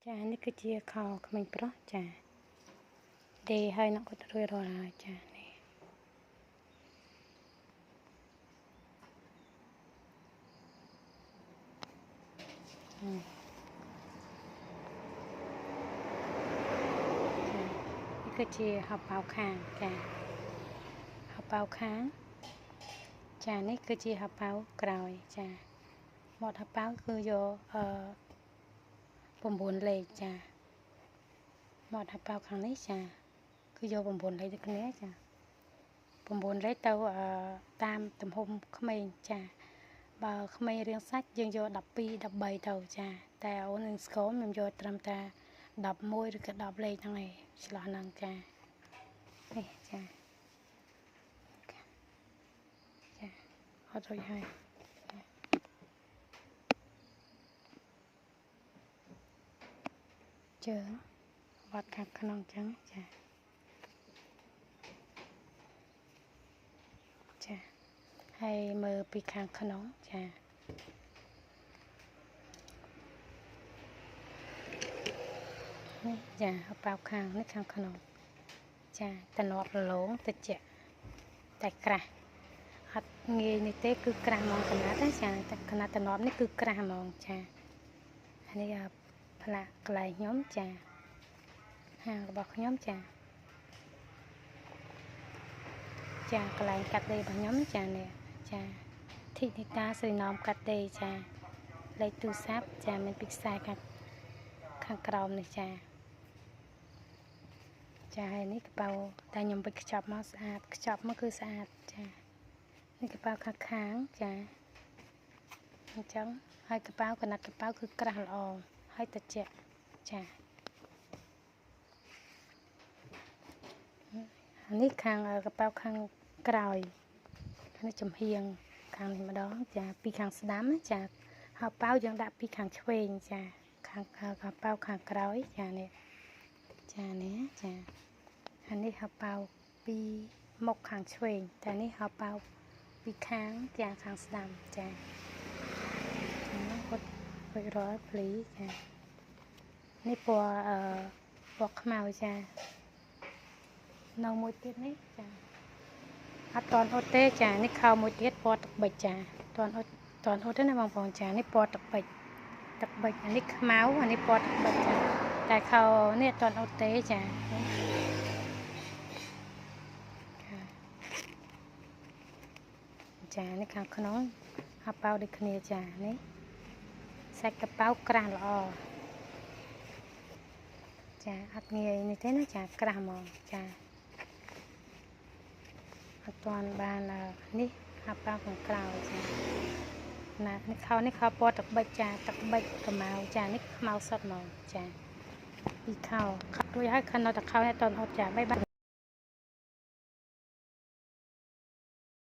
ចានេះគឺជាខោក្មេងប្រុសចាដេហើយនឹងគាត់រួចរាល់ហើយចានេះនេះគឺជាហបប៉ៅខាងចាហបប៉ៅខាងចានេះគឺជាហបប៉ៅក្រោយចាមាត់ហបប៉ៅគឺយក9លេខចាមាត់ហបប៉ៅខាងនេះចាគឺយក9លេខដូចគ្នាចា9លេខទៅតាមទំហំក្មេងចាបើក្មេងរៀងសាច់យើងយក12 13ទៅចាតែអូននឹងស្គមខ្ញុំយកត្រឹមតែ11ឬក៏10លេខហ្នឹងឯងឆ្លោះហ្នឹងចានេះចាចាអត់រួចហើយជើងវត្តខាងក្នុងចឹងចាចាហើយមើលពីខាងក្នុងចានេះចាប៉ៅខាងនេះខាងក្នុងចាតំណត់លងតិចតែក្រាស់អត់ងាយនេះទេគឺក្រាស់ហ្មងកណាត់ណាចាតែកណាត់តំណត់នេះគឺក្រាស់ហ្មងចានេះផ្លាកកន្លែងខ្ញុំចាហាងរបស់ខ្ញុំចាកន្លែងកាត់ដេររបស់ខ្ញុំចានេះចាធីនីតាស្រីណោមកាត់ដេរចាលេខទូរស័ព្ទចាមានពីខ្សែខាងក្រោមនេះចាហើយនេះកប៉ៅតែខ្ញុំបិទខ្ចប់មកស្អាតខ្ចប់មកគឺស្អាតចានេះកប៉ៅខាងចាអញ្ចឹងហើយកប៉ៅកណាត់កប៉ៅគឺក្រាស់ល្អហើយត្រជាក់ចានេះខាងកប៉ៅខាងក្រោយនេះចំហៀងខាងនេះម្ដងចាពីខាងស្ដាំចាហើយប៉ៅយើងដាក់ពីខាងឆ្វេងចាខាងប៉ៅខាងក្រោយចានេះចានេះចាហើយនេះហៅប៉ៅពីមុខខាងឆ្វេងតែនេះហៅប៉ៅពីខាងចាខាងស្ដាំចាគាត់រួចរាល់ភ្លីចានេះពណ៌ខ្មៅចានៅមួយទៀតនេះចាអត់តន់អត់ទេចានេះខោមួយទៀតពណ៌ទឹកប៊ិចចាតន់អត់ទេណាបងប្អូនចានេះពណ៌ទឹកប៊ិចអានេះខ្មៅអានេះពណ៌ទឹកប៊ិចចាតែខោនេះអត់តន់អត់ទេចាចានេះខាងក្នុងហៅប៉ៅដូចគ្នាចានេះសាច់កប៉ៅក្រាស់ល្អចាអត់ងាយនេះទេណាចាក្រាស់ហ្មងចាអត់ទាន់បាននេះហៅប៉ៅខាងក្រៅចាណានេះខោពណ៌ទឹកប៊ិចចាទឹកប៊ិចកម្ៅចានេះខ្មៅសុទ្ធហ្មងចាពីខោរួចហើយខិននៅតែខោនេះអត់ទាន់អត់ចាបាយ